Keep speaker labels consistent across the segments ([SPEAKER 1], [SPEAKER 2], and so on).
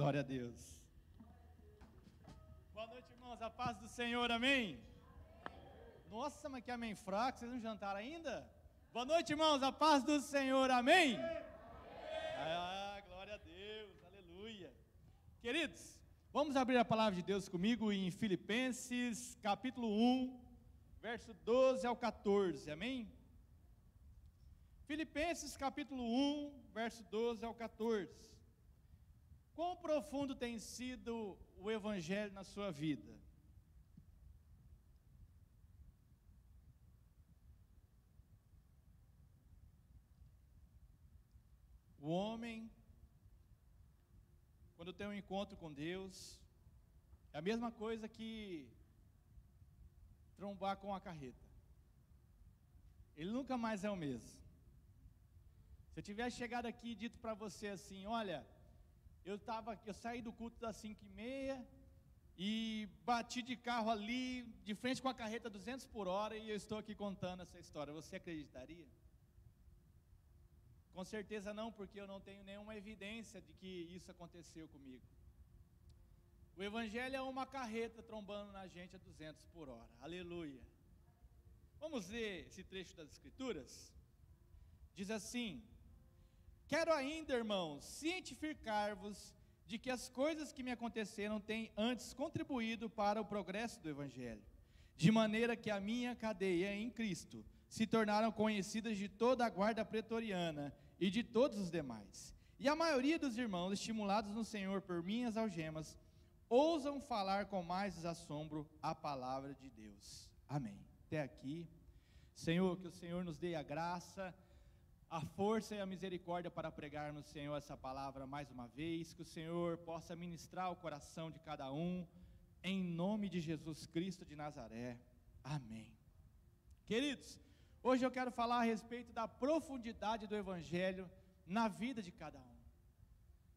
[SPEAKER 1] Glória a Deus. Boa noite, irmãos. A paz do Senhor, amém? Nossa, mas que amém fraco, vocês não jantaram ainda? Boa noite, irmãos. A paz do Senhor, amém? Glória a Deus, aleluia. Queridos, vamos abrir a palavra de Deus comigo em Filipenses, capítulo 1, verso 12 ao 14, amém? Filipenses, capítulo 1, verso 12 ao 14. Quão profundo tem sido o Evangelho na sua vida? O homem, quando tem um encontro com Deus, é a mesma coisa que trombar com a carreta. Ele nunca mais é o mesmo. Se eu tivesse chegado aqui e dito para você assim, olha, eu saí do culto das 5h30 e bati de carro ali, de frente com a carreta 200 por hora e eu estou aqui contando essa história, você acreditaria? Com certeza não, porque eu não tenho nenhuma evidência de que isso aconteceu comigo. O Evangelho é uma carreta trombando na gente a 200 por hora, aleluia. Vamos ler esse trecho das Escrituras? Diz assim: quero ainda, irmãos, cientificar-vos de que as coisas que me aconteceram têm antes contribuído para o progresso do Evangelho, de maneira que a minha cadeia em Cristo se tornaram conhecidas de toda a guarda pretoriana e de todos os demais. E a maioria dos irmãos, estimulados no Senhor por minhas algemas, ousam falar com mais desassombro a palavra de Deus. Amém. Até aqui. Senhor, que o Senhor nos dê a graça, a força e a misericórdia para pregarmos, Senhor, essa palavra mais uma vez, que o Senhor possa ministrar o coração de cada um, em nome de Jesus Cristo de Nazaré, amém. Queridos, hoje eu quero falar a respeito da profundidade do Evangelho na vida de cada um.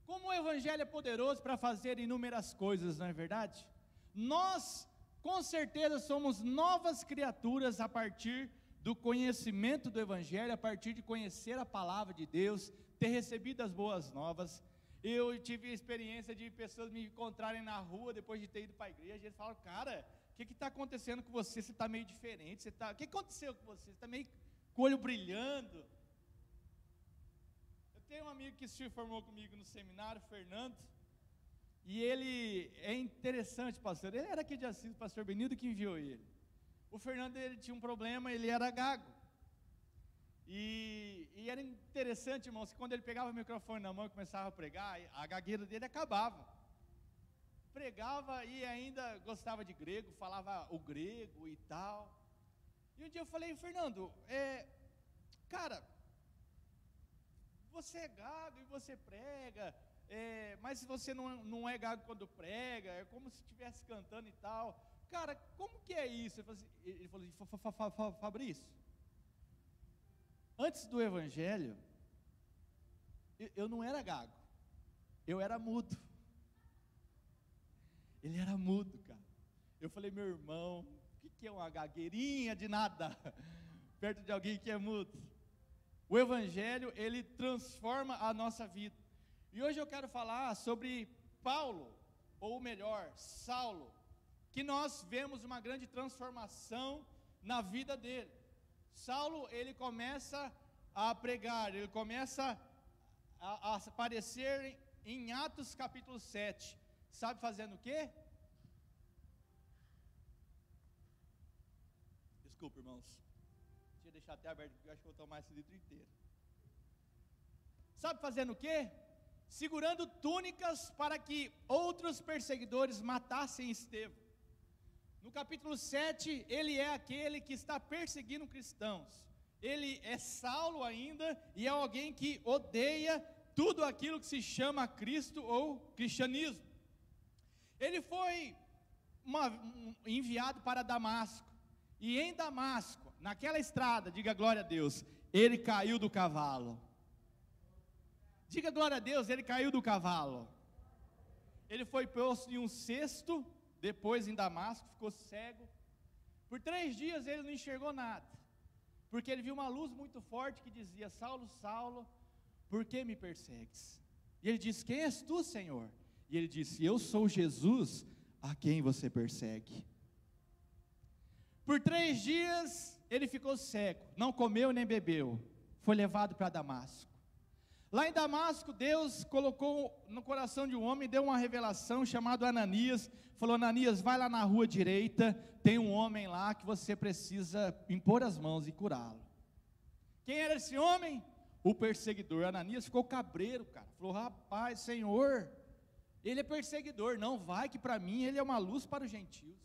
[SPEAKER 1] Como o Evangelho é poderoso para fazer inúmeras coisas, não é verdade? Nós, com certeza, somos novas criaturas a partir do conhecimento do Evangelho, a partir de conhecer a palavra de Deus, ter recebido as boas novas. Eu tive a experiência de pessoas me encontrarem na rua depois de ter ido para a igreja, e eles falam, cara, o que está acontecendo com você? Você está meio diferente, o que aconteceu com você? Você está meio com o olho brilhando. Eu tenho um amigo que se formou comigo no seminário, Fernando, e ele é interessante, pastor, ele era aqui de Assis, o pastor Benildo que enviou ele. O Fernando, ele tinha um problema, ele era gago. E era interessante, irmãos, que quando ele pegava o microfone na mão e começava a pregar, a gagueira dele acabava. Pregava e ainda gostava de grego, falava o grego e tal. E um dia eu falei, Fernando, cara, você é gago e você prega, mas você não é gago quando prega, é como se estivesse cantando e tal. Cara, como que é isso? Ele falou assim, Fabrício, antes do Evangelho, eu não era gago, eu era mudo. Ele era mudo, cara. Eu falei, meu irmão, o que é uma gagueirinha de nada, perto de alguém que é mudo? O Evangelho, ele transforma a nossa vida. E hoje eu quero falar sobre Paulo, ou melhor, Saulo, que nós vemos uma grande transformação na vida dele. Saulo, ele começa a pregar, ele começa a aparecer em Atos capítulo 7, sabe fazendo o quê? Desculpa, irmãos, deixa eu deixar até aberto, porque eu acho que eu vou tomar esse litro inteiro. Sabe fazendo o quê? Segurando túnicas para que outros perseguidores matassem Estevão. No capítulo 7, ele é aquele que está perseguindo cristãos. Ele é Saulo ainda, e é alguém que odeia tudo aquilo que se chama Cristo ou cristianismo. Ele foi enviado para Damasco, e em Damasco, naquela estrada, diga glória a Deus, ele caiu do cavalo. Diga glória a Deus, ele caiu do cavalo. Ele foi posto em um cesto, depois em Damasco, ficou cego. Por 3 dias ele não enxergou nada, porque ele viu uma luz muito forte que dizia, Saulo, Saulo, por que me persegues? E ele disse, quem és tu, Senhor? E ele disse: eu sou Jesus a quem você persegue. Por 3 dias ele ficou cego, não comeu nem bebeu, foi levado para Damasco. Lá em Damasco, Deus colocou no coração de um homem, deu uma revelação, chamado Ananias, falou: Ananias, vai lá na rua direita, tem um homem lá que você precisa impor as mãos e curá-lo. Quem era esse homem? O perseguidor. Ananias ficou cabreiro, cara, falou: rapaz, Senhor, ele é perseguidor, não vai, que para mim ele é uma luz para os gentios.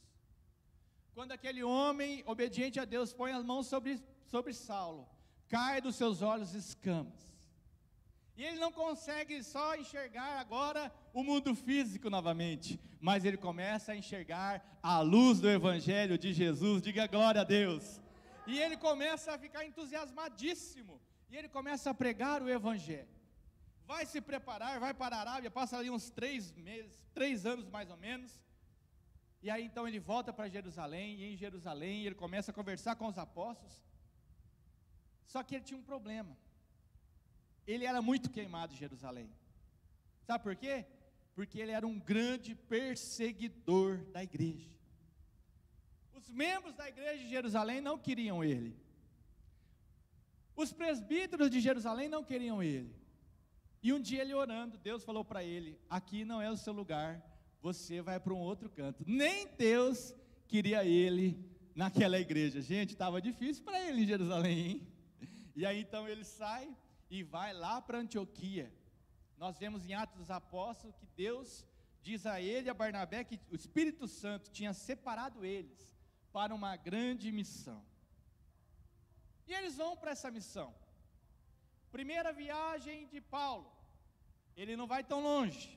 [SPEAKER 1] Quando aquele homem, obediente a Deus, põe as mãos sobre Saulo, cai dos seus olhos escamas, e ele não consegue só enxergar agora o mundo físico novamente, mas ele começa a enxergar a luz do Evangelho de Jesus, diga glória a Deus, e ele começa a ficar entusiasmadíssimo, e ele começa a pregar o Evangelho, vai se preparar, vai para a Arábia, passa ali uns 3 meses, 3 anos mais ou menos, e aí então ele volta para Jerusalém, e em Jerusalém ele começa a conversar com os apóstolos, só que ele tinha um problema, ele era muito queimado em Jerusalém, sabe por quê? Porque ele era um grande perseguidor da igreja, os membros da igreja de Jerusalém não queriam ele, os presbíteros de Jerusalém não queriam ele, e um dia ele orando, Deus falou para ele: aqui não é o seu lugar, você vai para um outro canto. Nem Deus queria ele naquela igreja. Gente, estava difícil para ele em Jerusalém, hein? E aí então ele sai e vai lá para Antioquia. Nós vemos em Atos dos Apóstolos que Deus diz a ele e a Barnabé que o Espírito Santo tinha separado eles para uma grande missão. E eles vão para essa missão. Primeira viagem de Paulo, ele não vai tão longe,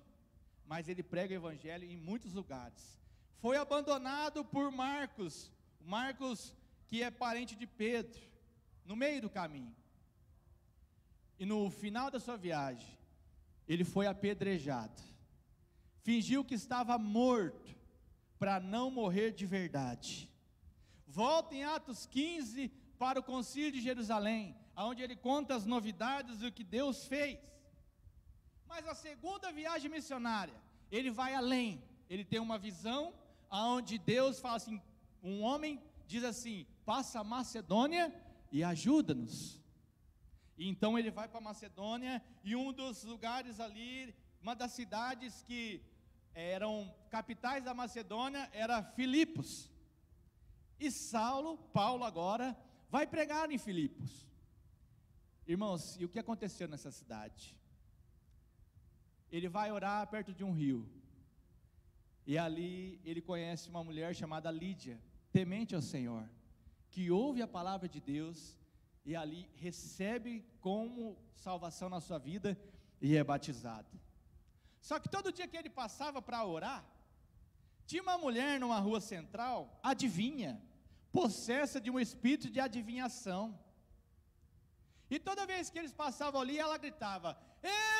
[SPEAKER 1] mas ele prega o Evangelho em muitos lugares. Foi abandonado por Marcos que é parente de Pedro, no meio do caminho. E no final da sua viagem, ele foi apedrejado. Fingiu que estava morto, para não morrer de verdade. Volta em Atos 15 para o concílio de Jerusalém, onde ele conta as novidades do que Deus fez. Mas a segunda viagem missionária, ele vai além, ele tem uma visão, onde Deus fala assim, um homem diz assim: passa a Macedônia e ajuda-nos. E então ele vai para Macedônia, e um dos lugares ali, uma das cidades que eram capitais da Macedônia, era Filipos. E Paulo agora, vai pregar em Filipos. Irmãos, e o que aconteceu nessa cidade? Ele vai orar perto de um rio, e ali ele conhece uma mulher chamada Lídia, temente ao Senhor, que ouve a palavra de Deus, e ali recebe como salvação na sua vida, e é batizado. Só que todo dia que ele passava para orar, tinha uma mulher numa rua central, adivinha, possessa de um espírito de adivinhação, e toda vez que eles passavam ali, ela gritava: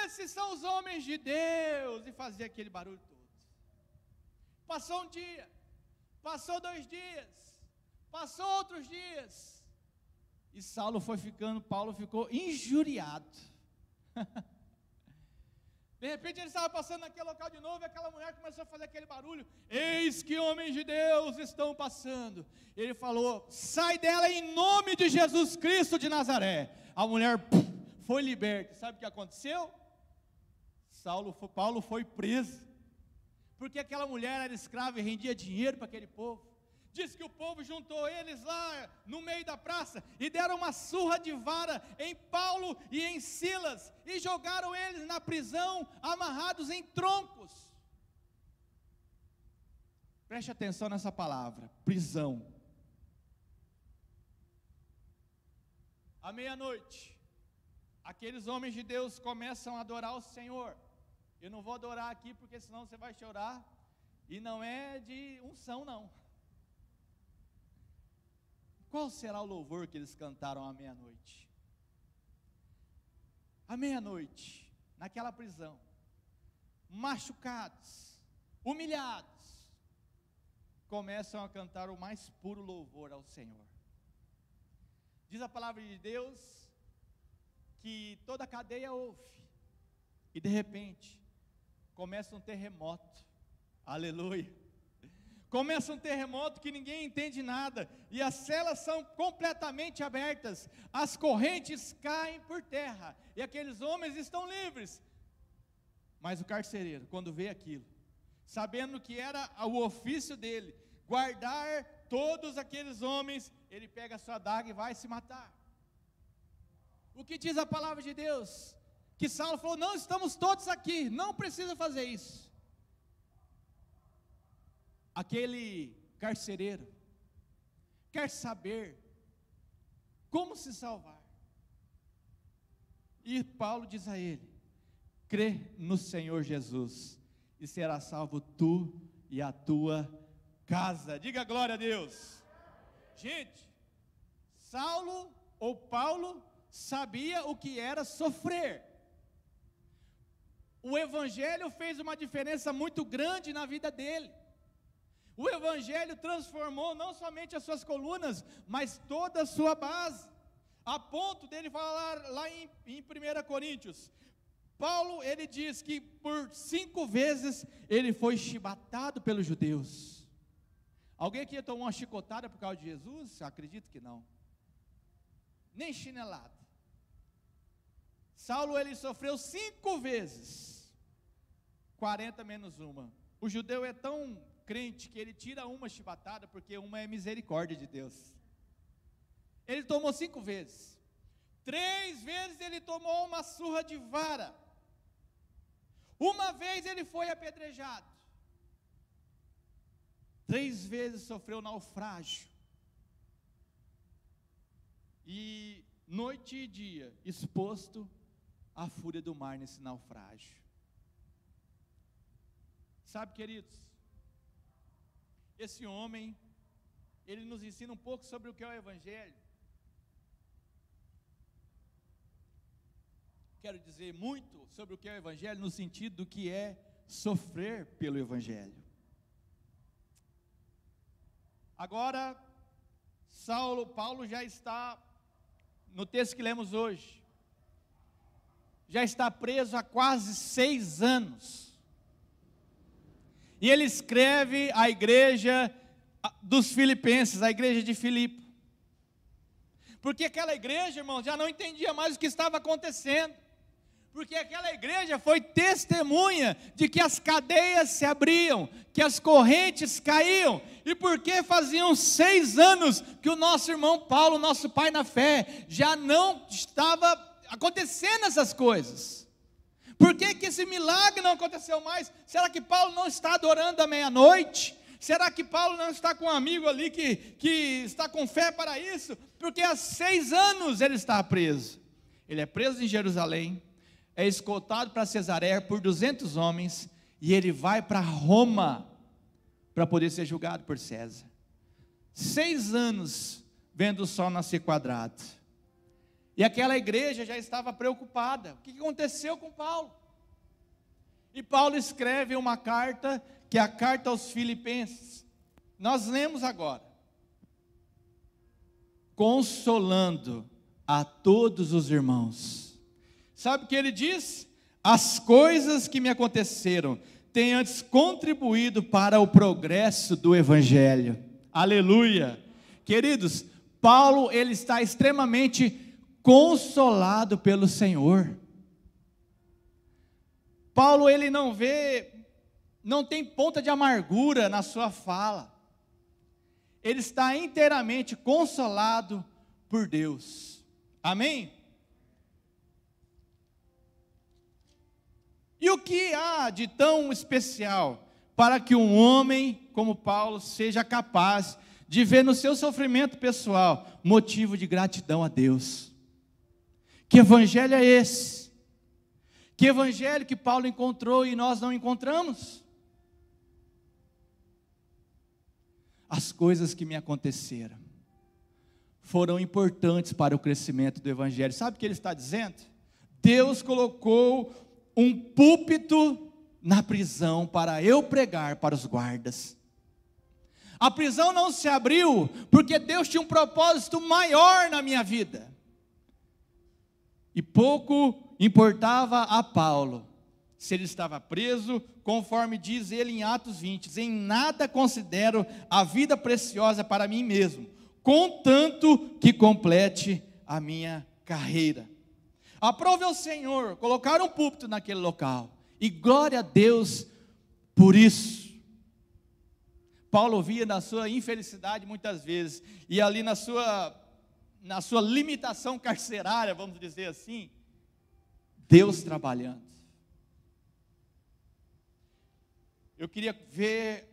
[SPEAKER 1] esses são os homens de Deus, e fazia aquele barulho todo. Passou um dia, passou 2 dias, passou outros dias, e Paulo ficou injuriado. De repente ele estava passando naquele local de novo, e aquela mulher começou a fazer aquele barulho: eis que homens de Deus estão passando. Ele falou: sai dela em nome de Jesus Cristo de Nazaré. A mulher foi liberta. Sabe o que aconteceu? Paulo foi preso, porque aquela mulher era escrava e rendia dinheiro para aquele povo. Diz que o povo juntou eles lá no meio da praça e deram uma surra de vara em Paulo e em Silas, e jogaram eles na prisão, amarrados em troncos. Preste atenção nessa palavra, prisão. À meia-noite, aqueles homens de Deus começam a adorar o Senhor. Eu não vou adorar aqui, porque senão você vai chorar, e não é de unção não. Qual será o louvor que eles cantaram à meia-noite? À meia-noite, naquela prisão, machucados, humilhados, começam a cantar o mais puro louvor ao Senhor. Diz a palavra de Deus que toda a cadeia ouve, e de repente, começa um terremoto, aleluia, começa um terremoto que ninguém entende nada, e as celas são completamente abertas, as correntes caem por terra, e aqueles homens estão livres, mas o carcereiro, quando vê aquilo, sabendo que era o ofício dele, guardar todos aqueles homens, ele pega a sua adaga e vai se matar. O que diz a palavra de Deus? Que Saulo falou, não, estamos todos aqui, não precisa fazer isso. Aquele carcereiro quer saber como se salvar, e Paulo diz a ele, crê no Senhor Jesus, e será salvo tu e a tua casa. Diga glória a Deus. Gente, Saulo ou Paulo sabia o que era sofrer. O evangelho fez uma diferença muito grande na vida dele. O evangelho transformou não somente as suas colunas, mas toda a sua base, a ponto dele falar lá em 1 Coríntios, Paulo, ele diz que por 5 vezes ele foi chibatado pelos judeus. Alguém aqui tomou uma chicotada por causa de Jesus? Acredito que não. Nem chinelada. Saulo, ele sofreu 5 vezes, 40 menos uma. O judeu é tão crente que ele tira uma chibatada, porque uma é misericórdia de Deus. Ele tomou 5 vezes. 3 vezes ele tomou uma surra de vara. Uma vez ele foi apedrejado. 3 vezes sofreu naufrágio. E noite e dia exposto à fúria do mar nesse naufrágio. Sabe, queridos, esse homem, ele nos ensina um pouco sobre o que é o evangelho. Quero dizer muito sobre o que é o evangelho, no sentido do que é sofrer pelo evangelho. Agora, Paulo já está, no texto que lemos hoje, já está preso há quase 6 anos. E ele escreve à igreja dos filipenses, a igreja de Filipe. Porque aquela igreja, irmãos, já não entendia mais o que estava acontecendo. Porque aquela igreja foi testemunha de que as cadeias se abriam, que as correntes caíam, e porque faziam 6 anos que o nosso irmão Paulo, nosso pai na fé, já não estava acontecendo essas coisas. Por que esse milagre não aconteceu mais? Será que Paulo não está adorando à meia-noite? Será que Paulo não está com um amigo ali que está com fé para isso? Porque há 6 anos ele está preso. Ele é preso em Jerusalém, é escoltado para Cesareia por 200 homens, e ele vai para Roma, para poder ser julgado por César. 6 anos vendo o sol nascer quadrado, e aquela igreja já estava preocupada. O que aconteceu com Paulo? E Paulo escreve uma carta, que é a carta aos Filipenses. Nós lemos agora: consolando a todos os irmãos. Sabe o que ele diz? As coisas que me aconteceram têm antes contribuído para o progresso do evangelho. Aleluia! Queridos, Paulo, ele está extremamente consolado pelo Senhor. Paulo, ele não tem ponta de amargura na sua fala. Ele está inteiramente consolado por Deus. Amém? E o que há de tão especial para que um homem como Paulo seja capaz de ver no seu sofrimento pessoal motivo de gratidão a Deus? Que evangelho é esse? Que evangelho que Paulo encontrou e nós não encontramos? As coisas que me aconteceram foram importantes para o crescimento do evangelho. Sabe o que ele está dizendo? Deus colocou um púlpito na prisão para eu pregar para os guardas. A prisão não se abriu porque Deus tinha um propósito maior na minha vida. E pouco importava a Paulo se ele estava preso, conforme diz ele em Atos 20, em nada considero a vida preciosa para mim mesmo, contanto que complete a minha carreira. Aprove ao Senhor colocar um púlpito naquele local, e glória a Deus por isso. Paulo via na sua infelicidade muitas vezes, e ali na sua limitação carcerária, vamos dizer assim, Deus trabalhando. Eu queria ver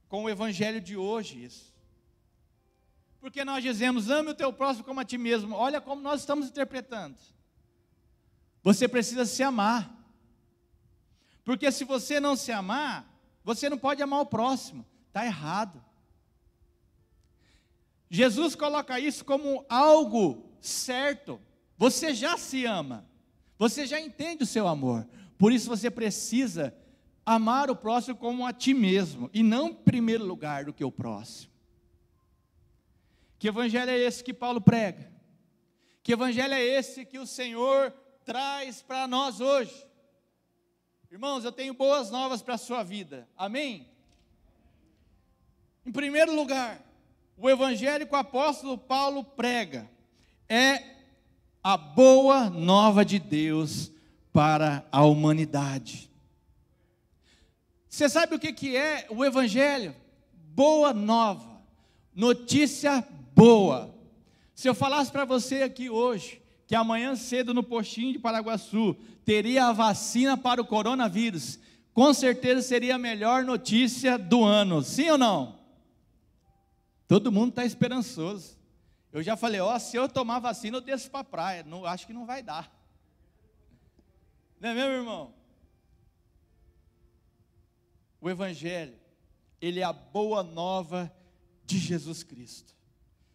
[SPEAKER 1] com o evangelho de hoje isso. Porque nós dizemos, ame o teu próximo como a ti mesmo. Olha como nós estamos interpretando. Você precisa se amar. Porque se você não se amar, você não pode amar o próximo. Está errado. Jesus coloca isso como algo certo. Você já se ama. Você já entende o seu amor. Por isso você precisa amar o próximo como a ti mesmo, e não em primeiro lugar do que o próximo. Que evangelho é esse que Paulo prega? Que evangelho é esse que o Senhor traz para nós hoje? Irmãos, eu tenho boas novas para a sua vida, amém? Em primeiro lugar, o evangelho que o apóstolo Paulo prega é a boa nova de Deus para a humanidade. Você sabe o que é o evangelho? Boa nova, notícia boa. Se eu falasse para você aqui hoje, que amanhã cedo no postinho de Paraguaçu, teria a vacina para o coronavírus, com certeza seria a melhor notícia do ano, sim ou não? Todo mundo está esperançoso. Eu já falei, se eu tomar vacina eu desço para a praia, não, acho que não vai dar. Não é mesmo, irmão? O evangelho, ele é a boa nova de Jesus Cristo.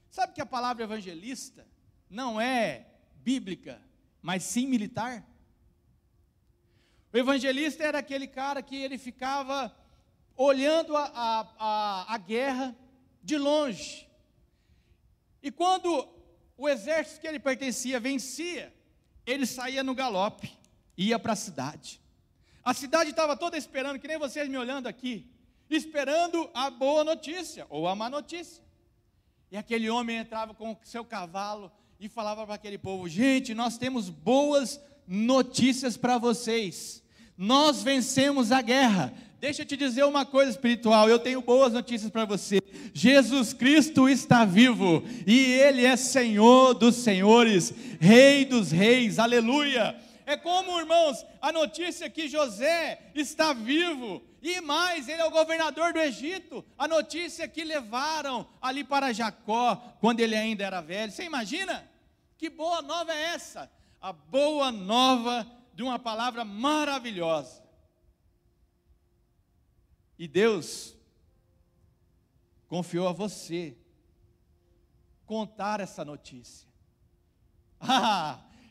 [SPEAKER 1] Sabe que a palavra evangelista não é bíblica, mas sim militar? O evangelista era aquele cara que ele ficava olhando a guerra de longe. E quando o exército que ele pertencia vencia, ele saía no galope, ia para a cidade. A cidade estava toda esperando, que nem vocês me olhando aqui, esperando a boa notícia, ou a má notícia. E aquele homem entrava com o seu cavalo e falava para aquele povo, gente, nós temos boas notícias para vocês, nós vencemos a guerra. Deixa eu te dizer uma coisa espiritual, eu tenho boas notícias para você. Jesus Cristo está vivo, e Ele é Senhor dos senhores, Rei dos reis, aleluia. É como, irmãos, a notícia que José está vivo, e mais, ele é o governador do Egito, a notícia que levaram ali para Jacó, quando ele ainda era velho. Você imagina? Que boa nova é essa? A boa nova de uma palavra maravilhosa. E Deus confiou a você contar essa notícia.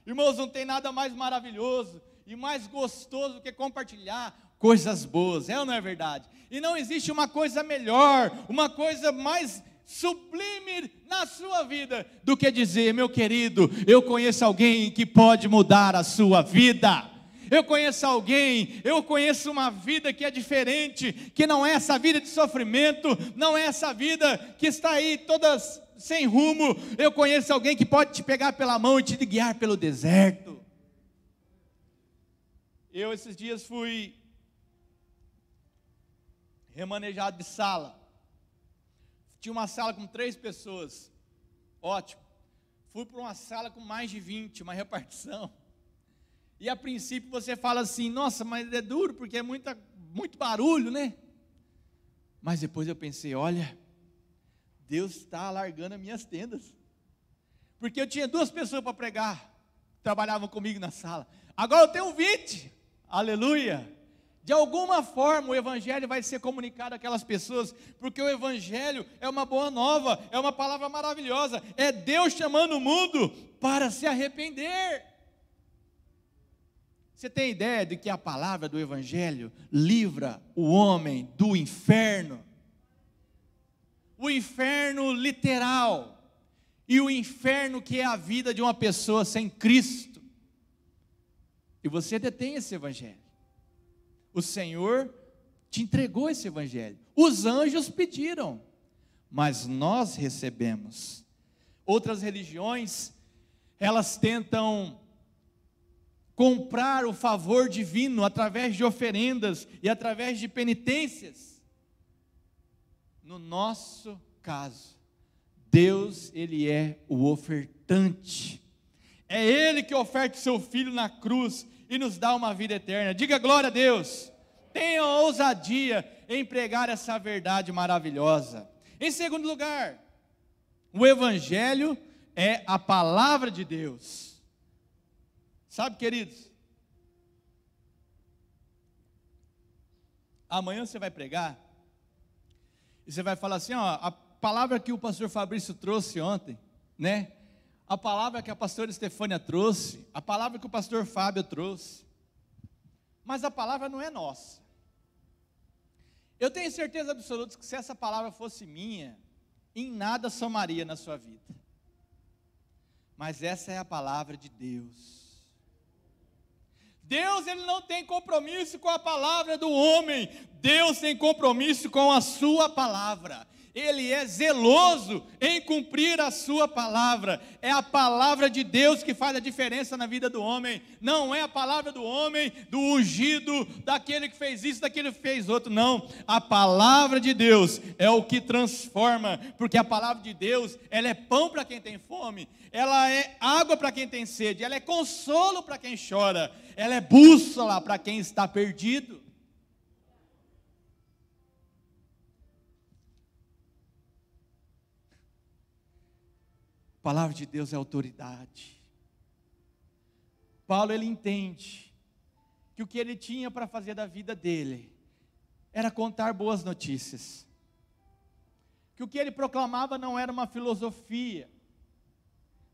[SPEAKER 1] Irmãos, não tem nada mais maravilhoso e mais gostoso do que compartilhar coisas boas, é ou não é verdade? E não existe uma coisa melhor, uma coisa mais sublime na sua vida do que dizer, meu querido, eu conheço alguém que pode mudar a sua vida. Eu conheço alguém, eu conheço uma vida que é diferente, que não é essa vida de sofrimento, não é essa vida que está aí toda sem rumo. Eu conheço alguém que pode te pegar pela mão e te guiar pelo deserto. Eu esses dias fui remanejado de sala. Tinha uma sala com 3 pessoas, ótimo. Fui para uma sala com mais de 20, uma repartição. E a princípio você fala assim, nossa, mas é duro porque é muito barulho, né? Mas depois eu pensei, olha, Deus está alargando as minhas tendas. Porque eu tinha 2 pessoas para pregar, trabalhavam comigo na sala. Agora eu tenho 20, aleluia. De alguma forma o evangelho vai ser comunicado àquelas pessoas, porque o evangelho é uma boa nova, é uma palavra maravilhosa, é Deus chamando o mundo para se arrepender. Você tem ideia de que a palavra do evangelho livra o homem do inferno? O inferno literal, e o inferno que é a vida de uma pessoa sem Cristo. E você detém esse evangelho. O Senhor te entregou esse evangelho. Os anjos pediram, mas nós recebemos. Outras religiões, elas tentam comprar o favor divino através de oferendas e através de penitências. No nosso caso, Deus, Ele é o ofertante. É Ele que oferta o seu Filho na cruz e nos dá uma vida eterna. Diga glória a Deus. Tenha ousadia em pregar essa verdade maravilhosa. Em segundo lugar, o Evangelho é a palavra de Deus. Sabe, queridos, amanhã você vai pregar e você vai falar assim, ó, a palavra que o pastor Fabrício trouxe ontem, né? A palavra que a pastora Estefânia trouxe, a palavra que o pastor Fábio trouxe, mas a palavra não é nossa. Eu tenho certeza absoluta que se essa palavra fosse minha, em nada somaria na sua vida. Mas essa é a palavra de Deus. Deus, Ele não tem compromisso com a palavra do homem. Deus tem compromisso com a sua palavra. Ele é zeloso em cumprir a sua palavra. É a palavra de Deus que faz a diferença na vida do homem. Não é a palavra do homem, do ungido, daquele que fez isso, daquele que fez outro. Não, a palavra de Deus é o que transforma. Porque a palavra de Deus, ela é pão para quem tem fome. Ela é água para quem tem sede. Ela é consolo para quem chora. Ela é bússola para quem está perdido. A palavra de Deus é autoridade. Paulo, ele entende que o que ele tinha para fazer da vida dele era contar boas notícias. Que o que ele proclamava não era uma filosofia,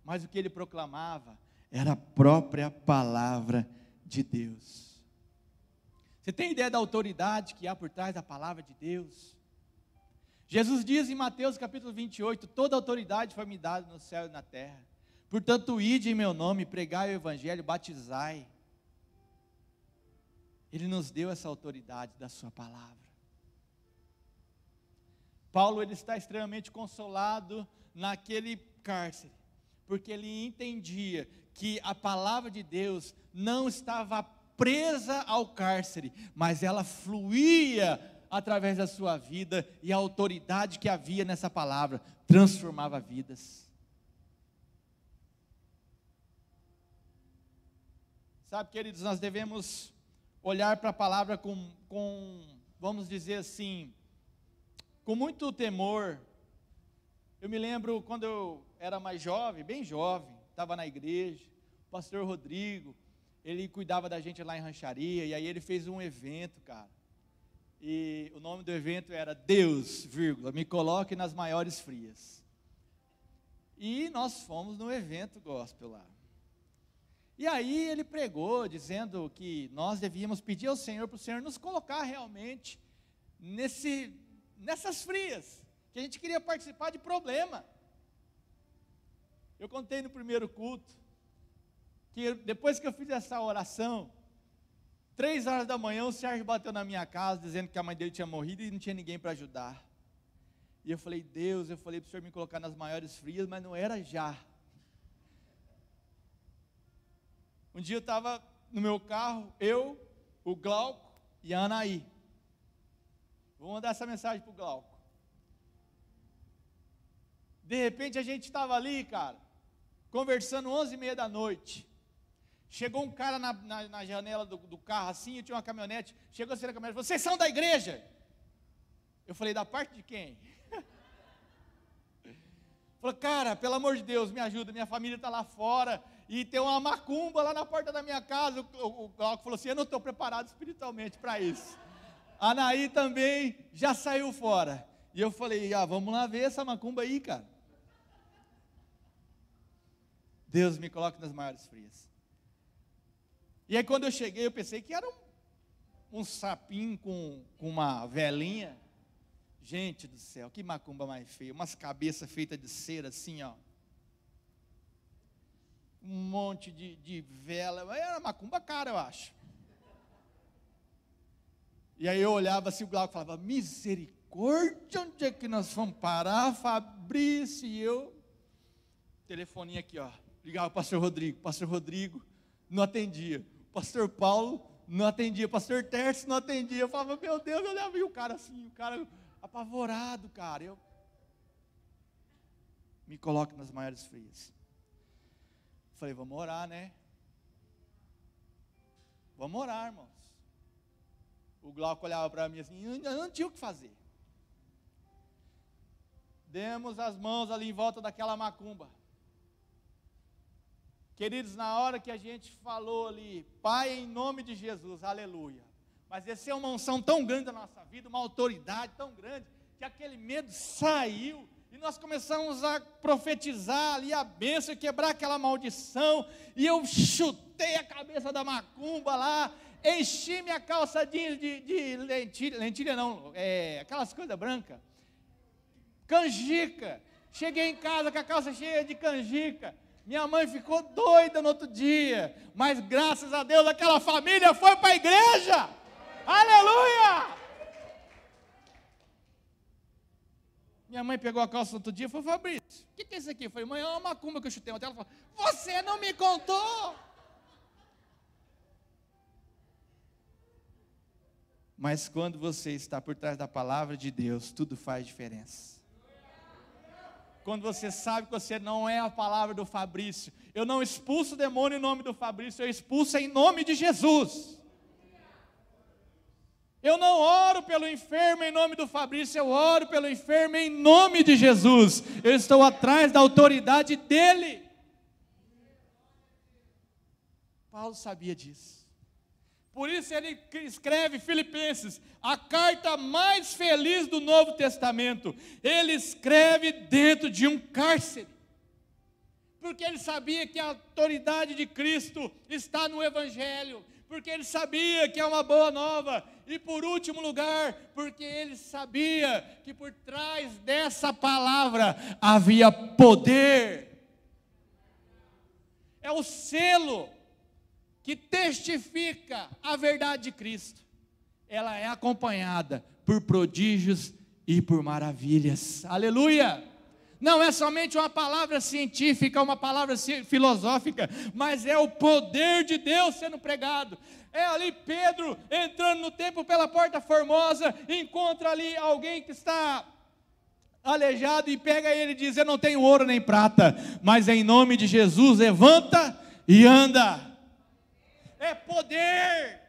[SPEAKER 1] mas o que ele proclamava era a própria palavra de Deus. Você tem ideia da autoridade que há por trás da palavra de Deus? Jesus diz em Mateus capítulo 28, toda autoridade foi me dada no céu e na terra. Portanto, ide em meu nome, pregai o evangelho, batizai. Ele nos deu essa autoridade da sua palavra. Paulo, ele está extremamente consolado naquele cárcere, porque ele entendia que a palavra de Deus não estava presa ao cárcere, mas ela fluía através da sua vida, e a autoridade que havia nessa palavra transformava vidas. Sabe, queridos, nós devemos olhar para a palavra vamos dizer assim, com muito temor. Eu me lembro quando eu era mais jovem, bem jovem, estava na igreja, o pastor Rodrigo, ele cuidava da gente lá em Rancharia, e aí ele fez um evento, cara. E o nome do evento era Deus, me coloque nas maiores frias. E nós fomos no evento gospel lá. E aí ele pregou, dizendo que nós devíamos pedir ao Senhor, para o Senhor nos colocar realmente nessas frias, que a gente queria participar de problema. Eu contei no primeiro culto, que depois que eu fiz essa oração, 3 horas da manhã, o Sérgio bateu na minha casa, dizendo que a mãe dele tinha morrido e não tinha ninguém para ajudar. E eu falei, Deus, eu falei para o Senhor me colocar nas maiores frias, mas não era já. Um dia eu estava no meu carro, eu, o Glauco e a Anaí. Vou mandar essa mensagem para o Glauco. De repente a gente estava ali, cara, conversando 11h30 da noite. Chegou um cara na janela do carro assim, eu tinha uma caminhonete, chegou assim na caminhonete, vocês são da igreja? Eu falei, da parte de quem? Falou, cara, pelo amor de Deus, me ajuda, minha família está lá fora, e tem uma macumba lá na porta da minha casa. O Glauco falou assim, eu não estou preparado espiritualmente para isso. A Anaí também já saiu fora. E eu falei, vamos lá ver essa macumba aí, cara. Deus me coloca nas maiores frias. E aí quando eu cheguei, eu pensei que era um sapinho com uma velinha. Gente do céu, que macumba mais feia. Umas cabeças feitas de cera assim, ó. Um monte de vela. Era macumba cara, eu acho. E aí eu olhava assim, o Glauco falava, misericórdia, onde é que nós vamos parar, Fabrício? E eu, telefoninho aqui, ó, ligava para o pastor Rodrigo não atendia, o pastor Paulo não atendia, o pastor Tércio não atendia, eu falava, meu Deus, eu olhava e o cara assim, o cara apavorado, cara, eu me coloco nas maiores frias. Falei, vamos orar, né? Vamos orar, irmãos. O Glauco olhava para mim assim, eu não tinha o que fazer. Demos as mãos ali em volta daquela macumba. Queridos, na hora que a gente falou ali, Pai, em nome de Jesus, aleluia. Mas essa é uma unção tão grande da nossa vida, uma autoridade tão grande, que aquele medo saiu. E nós começamos a profetizar ali a bênção e quebrar aquela maldição. E eu chutei a cabeça da macumba lá, enchi minha calça jeans de lentilha não, aquelas coisas brancas, canjica. Cheguei em casa com a calça cheia de canjica. Minha mãe ficou doida no outro dia, mas graças a Deus aquela família foi para a igreja. Aleluia! Minha mãe pegou a calça no outro dia e falou, Fabrício, o que é isso aqui? Eu falei, mãe, é uma macumba que eu chutei ontem. Ela falou, você não me contou? Mas quando você está por trás da palavra de Deus, tudo faz diferença. Quando você sabe que você não é a palavra do Fabrício, eu não expulso o demônio em nome do Fabrício, eu expulso em nome de Jesus. Eu não oro pelo enfermo em nome do Fabrício, eu oro pelo enfermo em nome de Jesus. Eu estou atrás da autoridade dele. Paulo sabia disso. Por isso ele escreve Filipenses, a carta mais feliz do Novo Testamento. Ele escreve dentro de um cárcere. Porque ele sabia que a autoridade de Cristo está no Evangelho. Porque ele sabia que é uma boa nova. E por último lugar, porque ele sabia que por trás dessa palavra havia poder. É o selo que testifica a verdade de Cristo. Ela é acompanhada por prodígios e por maravilhas. Aleluia! Não é somente uma palavra científica, uma palavra filosófica, mas é o poder de Deus sendo pregado. É ali Pedro entrando no templo pela porta formosa, encontra ali alguém que está aleijado e pega ele e diz, eu não tenho ouro nem prata, mas em nome de Jesus levanta e anda. É poder.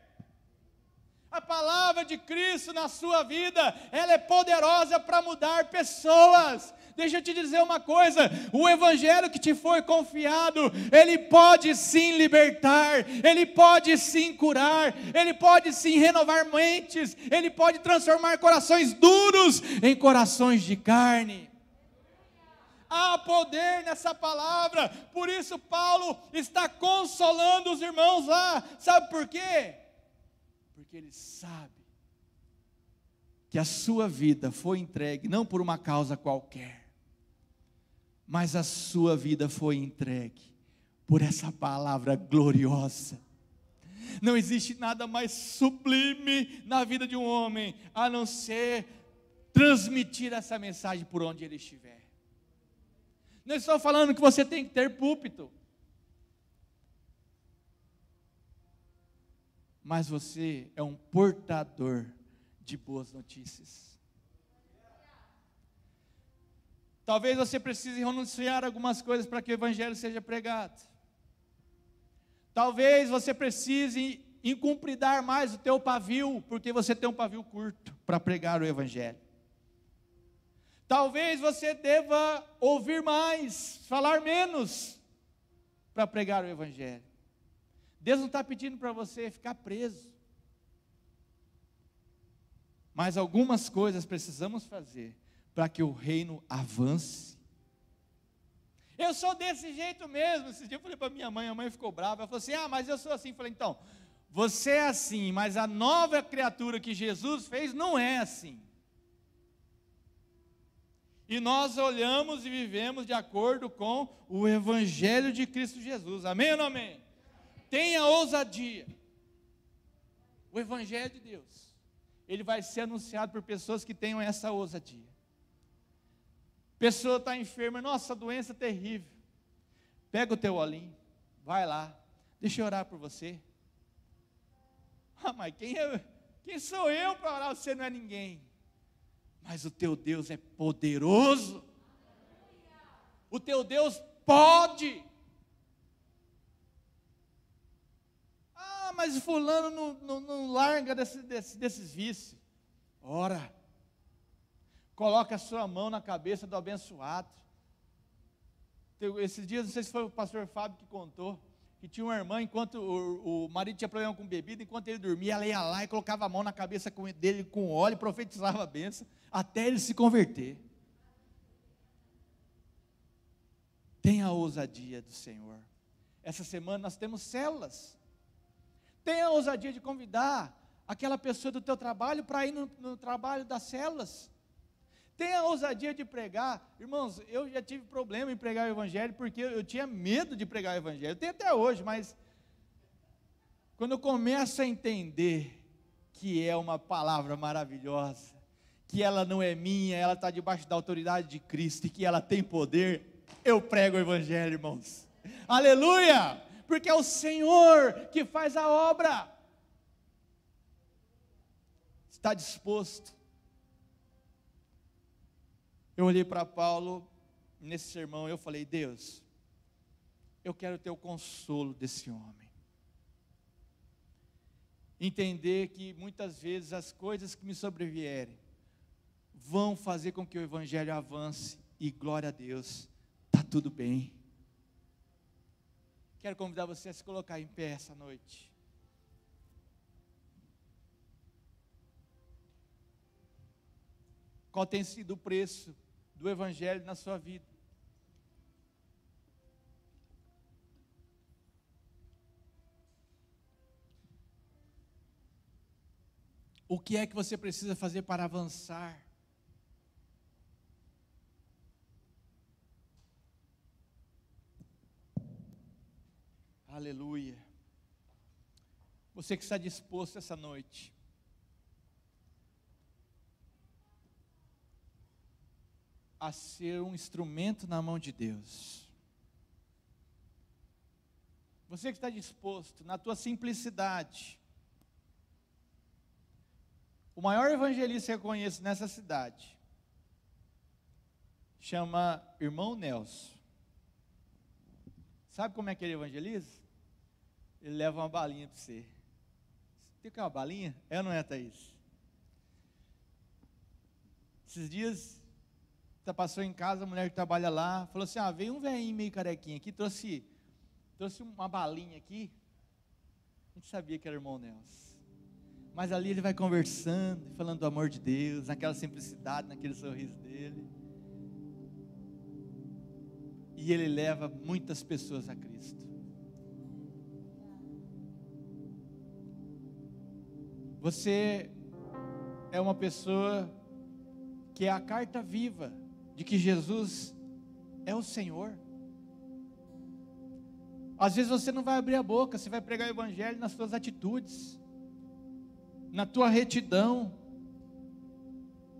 [SPEAKER 1] A palavra de Cristo na sua vida, ela é poderosa para mudar pessoas. Deixa eu te dizer uma coisa, o evangelho que te foi confiado, ele pode sim libertar, ele pode sim curar, ele pode sim renovar mentes, ele pode transformar corações duros em corações de carne. Há poder nessa palavra, por isso Paulo está consolando os irmãos lá, sabe por quê? Porque ele sabe que a sua vida foi entregue não por uma causa qualquer, mas a sua vida foi entregue por essa palavra gloriosa. Não existe nada mais sublime na vida de um homem, a não ser transmitir essa mensagem por onde ele estiver. Não estou falando que você tem que ter púlpito, mas você é um portador de boas notícias. Talvez você precise renunciar a algumas coisas para que o evangelho seja pregado. Talvez você precise incumpridar mais o teu pavio, porque você tem um pavio curto para pregar o evangelho. Talvez você deva ouvir mais, falar menos, para pregar o evangelho. Deus não está pedindo para você ficar preso. Mas algumas coisas precisamos fazer para que o reino avance. Eu sou desse jeito mesmo. Esse dia eu falei para minha mãe, a mãe ficou brava. Ela falou assim, mas eu sou assim. Eu falei, então, você é assim, mas a nova criatura que Jesus fez não é assim. E nós olhamos e vivemos de acordo com o evangelho de Cristo Jesus. Amém ou não amém? Tenha ousadia. O evangelho de Deus, ele vai ser anunciado por pessoas que tenham essa ousadia. Pessoa está enferma, nossa, doença terrível. Pega o teu olhinho, vai lá, deixa eu orar por você. Ah, mas quem sou eu para orar? Você não é ninguém. Mas o teu Deus é poderoso. O teu Deus pode. Ah, mas fulano não larga desses vícios. Ora, coloca a sua mão na cabeça do abençoado. Esses dias, não sei se foi o pastor Fábio que contou, que tinha uma irmã, enquanto o marido tinha problema com bebida, enquanto ele dormia, ela ia lá e colocava a mão na cabeça dele com óleo e profetizava a bênção, até ele se converter. Tenha a ousadia do Senhor. Essa semana nós temos células. Tenha a ousadia de convidar aquela pessoa do teu trabalho para ir no trabalho das células. Tenha a ousadia de pregar. Irmãos, eu já tive problema em pregar o evangelho, porque eu tinha medo de pregar o evangelho. Eu tenho até hoje, mas quando eu começo a entender que é uma palavra maravilhosa, que ela não é minha, ela está debaixo da autoridade de Cristo e que ela tem poder, eu prego o evangelho, irmãos. Aleluia! Porque é o Senhor que faz a obra. Está disposto? Eu olhei para Paulo, nesse sermão, eu falei, Deus, eu quero ter o consolo desse homem. Entender que muitas vezes as coisas que me sobrevierem, vão fazer com que o evangelho avance, e glória a Deus, está tudo bem. Quero convidar você a se colocar em pé essa noite. Qual tem sido o preço do evangelho na sua vida? O que é que você precisa fazer para avançar? Aleluia. Você que está disposto essa noite a ser um instrumento na mão de Deus. Você que está disposto, na tua simplicidade. O maior evangelista que eu conheço nessa cidade chama Irmão Nelson. Sabe como é que ele evangeliza? Ele leva uma balinha para você. Tem que uma balinha? É ou não é, Thaís? Esses dias, você passou em casa, a mulher que trabalha lá, falou assim, veio um velhinho meio carequinho aqui, trouxe uma balinha aqui. A gente sabia que era o Irmão Nelson. Mas ali ele vai conversando, falando do amor de Deus, naquela simplicidade, naquele sorriso dele. E ele leva muitas pessoas a Cristo. Você é uma pessoa que é a carta viva de que Jesus é o Senhor. Às vezes você não vai abrir a boca, você vai pregar o evangelho nas suas atitudes, na tua retidão,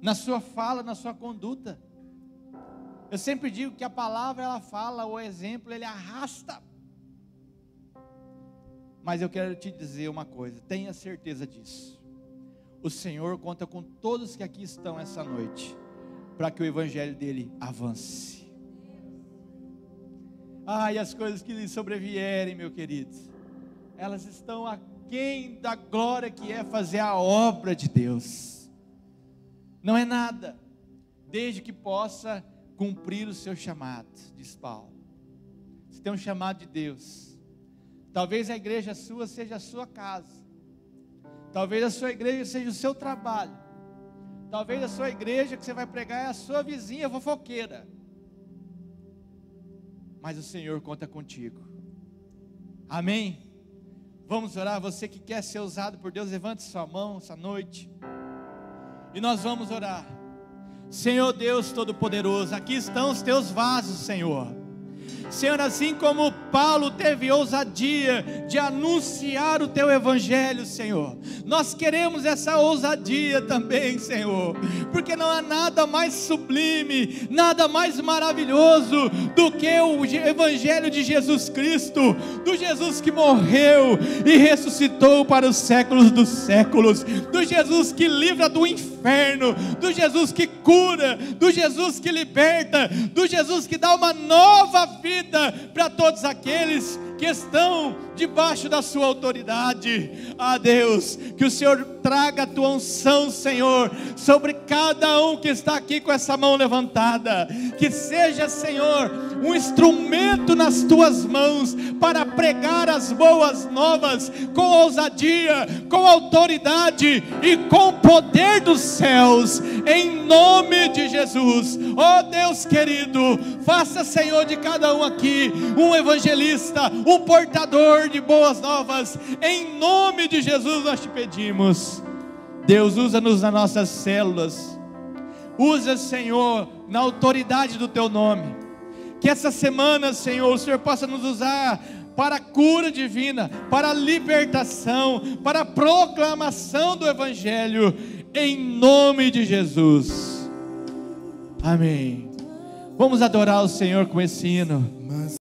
[SPEAKER 1] na sua fala, na sua conduta. Eu sempre digo que a palavra ela fala, o exemplo ele arrasta. Mas eu quero te dizer uma coisa, tenha certeza disso. O Senhor conta com todos que aqui estão essa noite, para que o evangelho dele avance. E as coisas que lhe sobrevierem, meu querido, elas estão aquém da glória que é fazer a obra de Deus. Não é nada, desde que possa cumprir o seu chamado, diz Paulo. Você tem um chamado de Deus. Talvez a igreja sua seja a sua casa. Talvez a sua igreja seja o seu trabalho. Talvez a sua igreja que você vai pregar é a sua vizinha fofoqueira. Mas o Senhor conta contigo. Amém? Vamos orar. Você que quer ser usado por Deus, levante sua mão essa noite. E nós vamos orar. Senhor Deus Todo-Poderoso, aqui estão os teus vasos, Senhor. Senhor, assim como Paulo teve ousadia de anunciar o Teu Evangelho, Senhor, nós queremos essa ousadia também, Senhor, porque não há nada mais sublime, nada mais maravilhoso do que o Evangelho de Jesus Cristo, do Jesus que morreu e ressuscitou para os séculos dos séculos, do Jesus que livra do inferno, do Jesus que cura, do Jesus que liberta, do Jesus que dá uma nova vida para todos aqueles que estão debaixo da sua autoridade. Ah, Deus, que o Senhor traga a tua unção, Senhor, sobre cada um que está aqui com essa mão levantada, que seja, Senhor, um instrumento nas tuas mãos para pregar as boas novas com ousadia, com autoridade e com poder dos céus, em nome de Jesus. Oh Deus querido, faça, Senhor, de cada um aqui um evangelista, um portador de boas novas, em nome de Jesus nós te pedimos. Deus, usa-nos nas nossas células, usa, Senhor, na autoridade do teu nome, que essa semana, Senhor, o Senhor possa nos usar para a cura divina, para a libertação, para a proclamação do Evangelho, em nome de Jesus, amém. Vamos adorar o Senhor com esse hino.